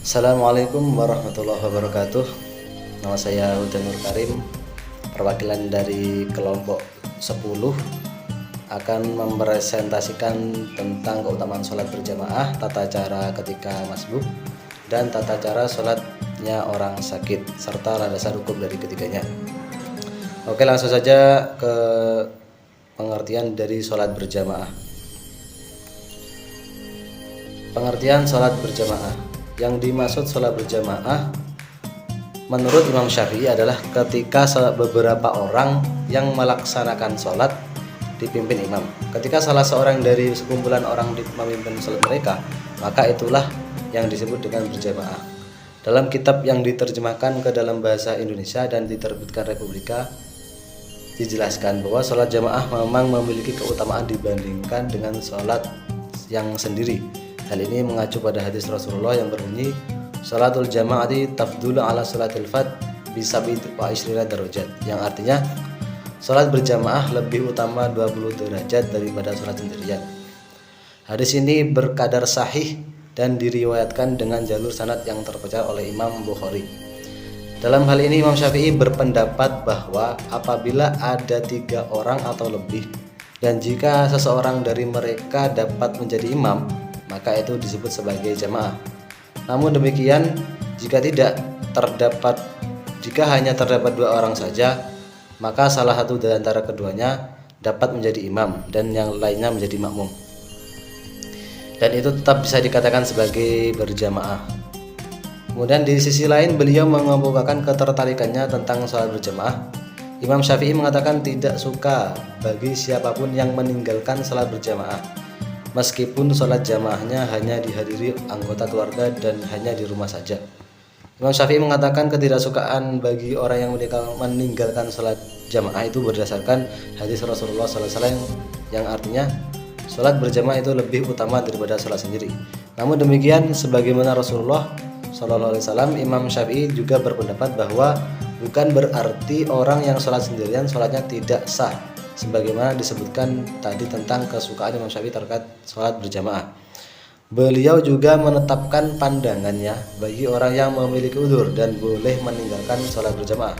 Assalamualaikum warahmatullahi wabarakatuh. Nama saya Huda Nur Karim, perwakilan dari kelompok 10 akan mempresentasikan tentang keutamaan sholat berjamaah, tata cara ketika masbuk, dan tata cara sholatnya orang sakit, serta landasan hukum dari ketiganya. Oke, langsung saja ke pengertian dari sholat berjamaah. Pengertian sholat berjamaah. Yang dimaksud sholat berjamaah menurut Imam Syafi'i adalah ketika beberapa orang yang melaksanakan sholat dipimpin imam. Ketika salah seorang dari sekumpulan orang memimpin sholat mereka, maka itulah yang disebut dengan berjamaah. Dalam kitab yang diterjemahkan ke dalam bahasa Indonesia dan diterbitkan Republika, dijelaskan bahwa sholat jamaah memang memiliki keutamaan dibandingkan dengan sholat yang sendiri. Hal ini mengacu pada hadis Rasulullah yang berbunyi, "Sholatul jama'ati tafdulu ala sholatil fard bisabi wa ishrina darajat", yang artinya sholat berjamaah lebih utama 20 derajat daripada sholat sendirian. Hadis ini berkadar sahih dan diriwayatkan dengan jalur sanad yang terpercaya oleh Imam Bukhari. Dalam hal ini Imam Syafi'i berpendapat bahwa apabila ada 3 orang atau lebih dan jika seseorang dari mereka dapat menjadi imam, maka itu disebut sebagai jamaah. Namun demikian, jika hanya terdapat 2 orang saja, maka salah satu dari antara keduanya dapat menjadi imam dan yang lainnya menjadi makmum. Dan itu tetap bisa dikatakan sebagai berjamaah. Kemudian di sisi lain beliau mengemukakan ketertarikannya tentang sholat berjamaah. Imam Syafi'i mengatakan tidak suka bagi siapapun yang meninggalkan sholat berjamaah, meskipun sholat jamaahnya hanya dihadiri anggota keluarga dan hanya di rumah saja. Imam Syafi'i mengatakan ketidaksukaan bagi orang yang meninggalkan sholat jamaah itu berdasarkan hadis Rasulullah SAW yang artinya sholat berjamaah itu lebih utama daripada sholat sendiri. Namun demikian, sebagaimana Rasulullah SAW, Imam Syafi'i juga berpendapat bahwa bukan berarti orang yang sholat sendirian sholatnya tidak sah, sebagaimana disebutkan tadi tentang kesukaan Imam Syafi'i terkait sholat berjamaah. Beliau juga menetapkan pandangannya bagi orang yang memiliki udzur dan boleh meninggalkan sholat berjamaah.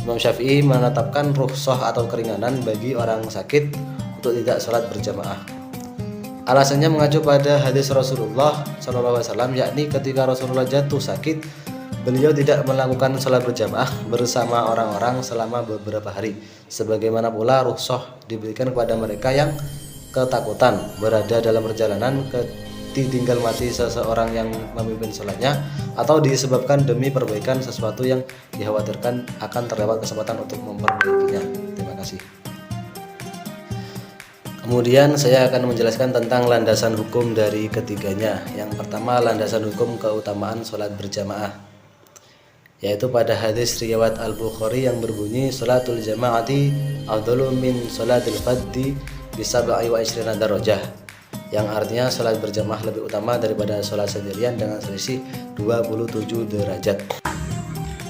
Imam Syafi'i menetapkan rukhsah atau keringanan bagi orang sakit untuk tidak sholat berjamaah. Alasannya mengacu pada hadis Rasulullah SAW, yakni ketika Rasulullah jatuh sakit, beliau tidak melakukan sholat berjamaah bersama orang-orang selama beberapa hari. Sebagaimana pula rukhsah diberikan kepada mereka yang ketakutan berada dalam perjalanan ditinggal mati seseorang yang memimpin sholatnya, atau disebabkan demi perbaikan sesuatu yang dikhawatirkan akan terlewat kesempatan untuk memperbaikinya. Terima kasih. Kemudian saya akan menjelaskan tentang landasan hukum dari ketiganya. Yang pertama, landasan hukum keutamaan sholat berjamaah, yaitu pada hadis riwayat Al-Bukhari yang berbunyi, "Sholatul jama'ati afdalu min sholatil faddi bisab'i wa ishrina darajah", yang artinya sholat berjamaah lebih utama daripada sholat sendirian dengan selisih 27 derajat.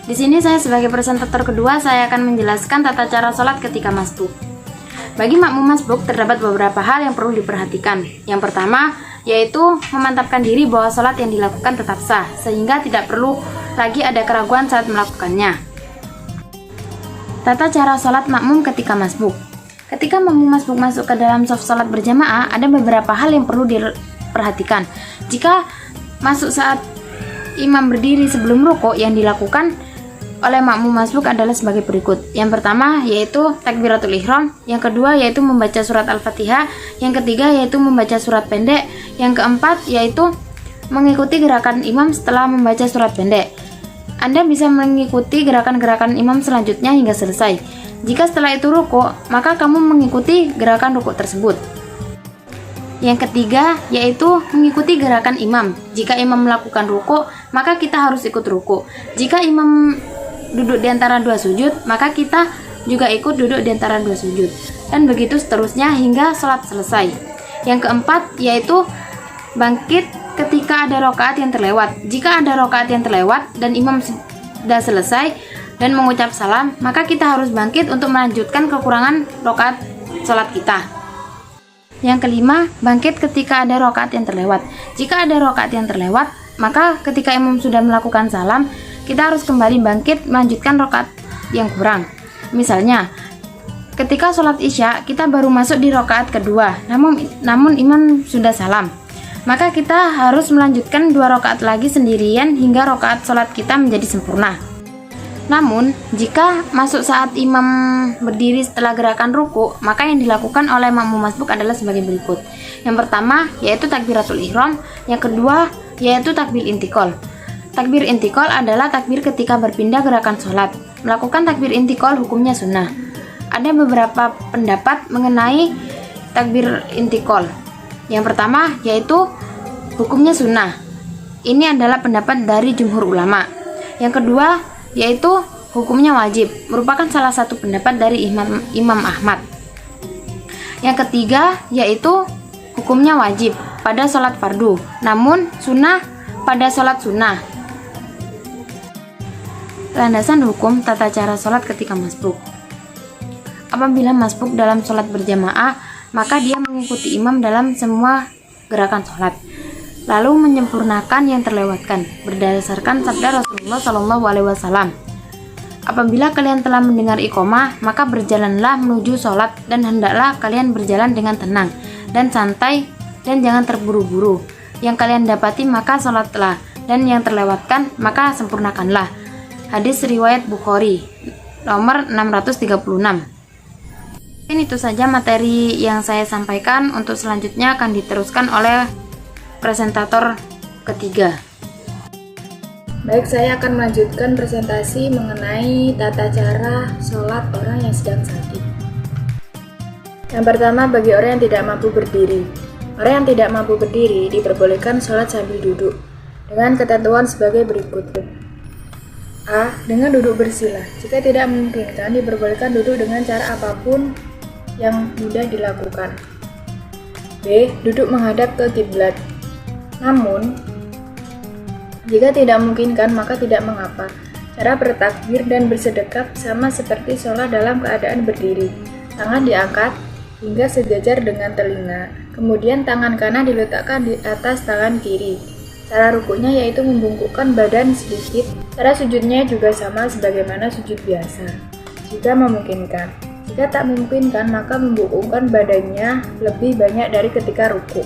Di sini saya sebagai presentator kedua, saya akan menjelaskan tata cara sholat ketika masbuk. Bagi makmum masbuk terdapat beberapa hal yang perlu diperhatikan. Yang pertama yaitu memantapkan diri bahwa sholat yang dilakukan tetap sah, sehingga tidak perlu lagi ada keraguan saat melakukannya. Tata cara sholat makmum ketika masbuk. Ketika makmum masbuk masuk ke dalam saf sholat berjamaah, ada beberapa hal yang perlu diperhatikan. Jika masuk saat imam berdiri sebelum rukuk, yang dilakukan oleh makmum masbuk adalah sebagai berikut. Yang pertama yaitu takbiratul ihram, yang kedua yaitu membaca surat Al-Fatihah, yang ketiga yaitu membaca surat pendek, yang keempat yaitu mengikuti gerakan imam setelah membaca surat pendek. Anda bisa mengikuti gerakan-gerakan imam selanjutnya hingga selesai. Jika setelah itu rukuk, maka kamu mengikuti gerakan rukuk tersebut. Yang ketiga yaitu mengikuti gerakan imam. Jika imam melakukan rukuk, maka kita harus ikut rukuk. Jika imam duduk di antara 2 sujud, maka kita juga ikut duduk di antara 2 sujud. Dan begitu seterusnya hingga sholat selesai. Yang keempat yaitu bangkit ketika ada rakaat yang terlewat. Jika ada rakaat yang terlewat dan imam sudah selesai dan mengucap salam, maka kita harus bangkit untuk melanjutkan kekurangan rakaat sholat kita. Yang kelima, bangkit ketika ada rakaat yang terlewat. Jika ada rakaat yang terlewat, Maka ketika imam sudah melakukan salam, kita harus kembali bangkit melanjutkan rakaat yang kurang. Misalnya, ketika sholat isya kita baru masuk di rakaat kedua, namun imam sudah salam, maka kita harus melanjutkan 2 rakaat lagi sendirian hingga rakaat sholat kita menjadi sempurna. Namun, jika masuk saat imam berdiri setelah gerakan ruku, maka yang dilakukan oleh makmum masbuk adalah sebagai berikut. Yang pertama, yaitu takbiratul ihram. Yang kedua, yaitu takbir intikal. Takbir intikal adalah takbir ketika berpindah gerakan sholat. Melakukan takbir intikal hukumnya sunnah. Ada beberapa pendapat mengenai takbir intikal. Yang pertama, yaitu hukumnya sunnah. Ini adalah pendapat dari jumhur ulama. Yang kedua, yaitu hukumnya wajib, merupakan salah satu pendapat dari Imam Ahmad. Yang ketiga, yaitu hukumnya wajib pada sholat fardu, namun sunnah pada sholat sunnah. Landasan hukum tata cara sholat ketika masbuk. Apabila masbuk dalam sholat berjamaah, maka dia mengikuti imam dalam semua gerakan sholat, lalu menyempurnakan yang terlewatkan berdasarkan sabda Rasulullah SAW. Apabila kalian telah mendengar iqomah, maka berjalanlah menuju sholat, dan hendaklah kalian berjalan dengan tenang dan santai dan jangan terburu-buru. Yang kalian dapati maka sholatlah, dan yang terlewatkan maka sempurnakanlah. Hadis riwayat Bukhari nomor 636. Mungkin itu saja materi yang saya sampaikan. Untuk selanjutnya akan diteruskan oleh presentator ketiga. Baik, saya akan melanjutkan presentasi mengenai tata cara sholat orang yang sedang sakit. Yang pertama, bagi orang yang tidak mampu berdiri. Orang yang tidak mampu berdiri diperbolehkan sholat sambil duduk dengan ketentuan sebagai berikut. A. Dengan duduk bersila. Jika tidak memungkinkan, diperbolehkan duduk dengan cara apapun yang mudah dilakukan. B. Duduk menghadap ke kiblat. Namun, jika tidak memungkinkan, maka tidak mengapa. Cara bertakbir dan bersedekap sama seperti sholat dalam keadaan berdiri. Tangan diangkat hingga sejajar dengan telinga. Kemudian tangan kanan diletakkan di atas tangan kiri. Cara rukuknya yaitu membungkukkan badan sedikit. Cara sujudnya juga sama sebagaimana sujud biasa, jika memungkinkan. Jika tak memungkinkan, maka membungkukkan badannya lebih banyak dari ketika rukuk.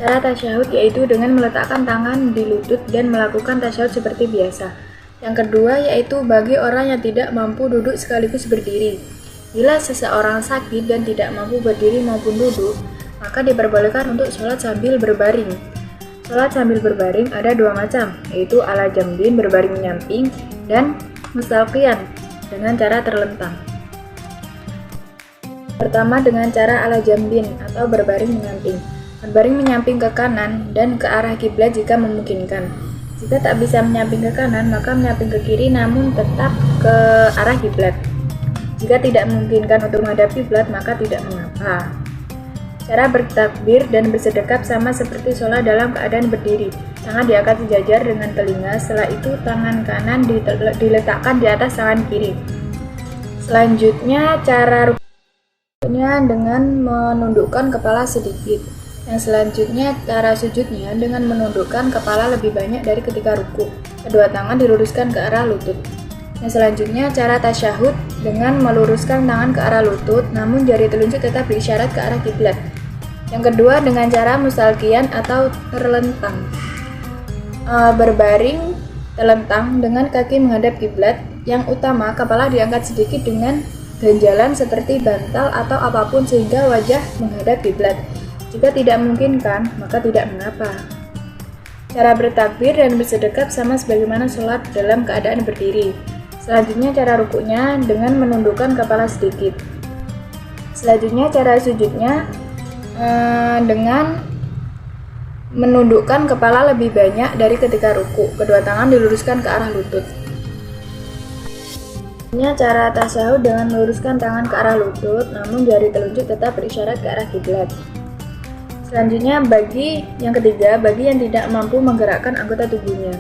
Cara tasyahud yaitu dengan meletakkan tangan di lutut dan melakukan tasyahud seperti biasa. Yang kedua yaitu bagi orang yang tidak mampu duduk sekaligus berdiri. Bila seseorang sakit dan tidak mampu berdiri maupun duduk, maka diperbolehkan untuk sholat sambil berbaring. Sholat sambil berbaring ada 2 macam, yaitu ala jambin berbaring menyamping dan mustalqiyan dengan cara terlentang. Pertama, dengan cara ala jambin atau berbaring menyamping. Berbaring menyamping ke kanan dan ke arah kiblat jika memungkinkan. Jika tak bisa menyamping ke kanan, maka menyamping ke kiri namun tetap ke arah kiblat. Jika tidak memungkinkan untuk menghadap kiblat, maka tidak mengapa. Cara bertakbir dan bersedekap sama seperti sholat dalam keadaan berdiri. Tangan diangkat sejajar dengan telinga, setelah itu tangan kanan diletakkan di atas tangan kiri. Selanjutnya cara rukuknya dengan menundukkan kepala sedikit. Yang selanjutnya cara sujudnya dengan menundukkan kepala lebih banyak dari ketika ruku. Kedua tangan diluruskan ke arah lutut. Yang selanjutnya cara tasyahud dengan meluruskan tangan ke arah lutut, namun jari telunjuk tetap berisyarat ke arah kiblat. Yang kedua dengan cara mustalqiyan atau terlentang. Berbaring terlentang dengan kaki menghadap kiblat. Yang utama, kepala diangkat sedikit dengan ganjalan seperti bantal atau apapun sehingga wajah menghadap kiblat. Jika tidak memungkinkan, maka tidak mengapa. Cara bertakbir dan bersedekap sama sebagaimana sholat dalam keadaan berdiri. Selanjutnya cara rukuknya dengan menundukkan kepala sedikit. Selanjutnya cara sujudnya dengan menundukkan kepala lebih banyak dari ketika ruku. Kedua tangan diluruskan ke arah lutut. Selanjutnya cara tasyahud dengan meluruskan tangan ke arah lutut, namun jari telunjuk tetap berisyarat ke arah kiblat. Selanjutnya bagi yang ketiga, bagi yang tidak mampu menggerakkan anggota tubuhnya.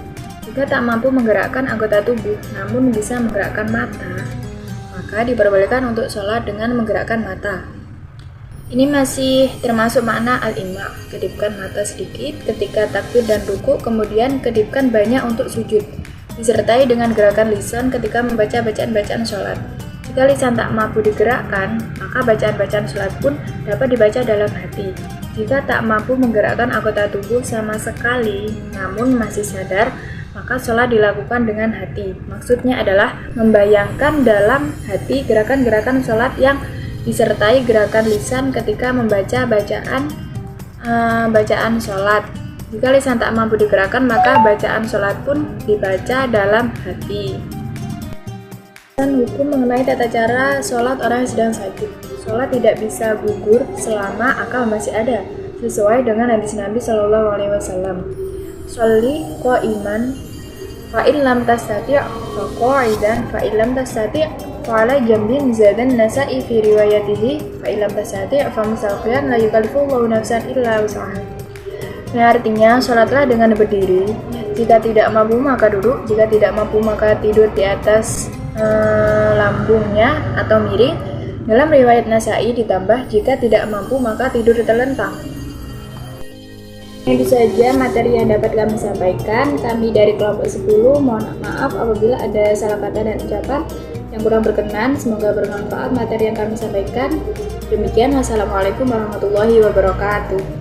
Jika tak mampu menggerakkan anggota tubuh, namun bisa menggerakkan mata, maka diperbolehkan untuk sholat dengan menggerakkan mata. Ini masih termasuk makna al-ima, kedipkan mata sedikit ketika takbir dan ruku, kemudian kedipkan banyak untuk sujud, disertai dengan gerakan lisan ketika membaca bacaan-bacaan sholat. Jika lisan tak mampu digerakkan, maka bacaan-bacaan sholat pun dapat dibaca dalam hati. Jika tak mampu menggerakkan anggota tubuh sama sekali, namun masih sadar, maka sholat dilakukan dengan hati. Maksudnya adalah membayangkan dalam hati gerakan-gerakan sholat yang disertai gerakan lisan ketika membaca bacaan sholat. Jika lisan tak mampu digerakkan, maka bacaan sholat pun dibaca dalam hati. Dan hukum mengenai tata cara sholat orang yang sedang sakit. Sholat tidak bisa gugur selama akal masih ada, sesuai dengan hadis Nabi SAW. Sholli qa'iman, fa'in lam tastati' faqa'idan, fa'in lam tastati' fa'ala jambin zadan nasa'i fi riwayatihi fa'ilam tasati' famusaqiyan la yukallifullahu nafsan illa wus'aha. Nah, artinya sholatlah dengan berdiri, jika tidak mampu maka duduk, jika tidak mampu maka tidur di atas lambungnya atau miring. Dalam riwayat Nasa'i ditambah, jika tidak mampu maka tidur terlentang. Itu saja materi yang dapat kami sampaikan. Kami dari kelompok 10 mohon maaf apabila ada salah kata dan ucapan yang kurang berkenan. Semoga bermanfaat materi yang kami sampaikan. Demikian, wassalamualaikum warahmatullahi wabarakatuh.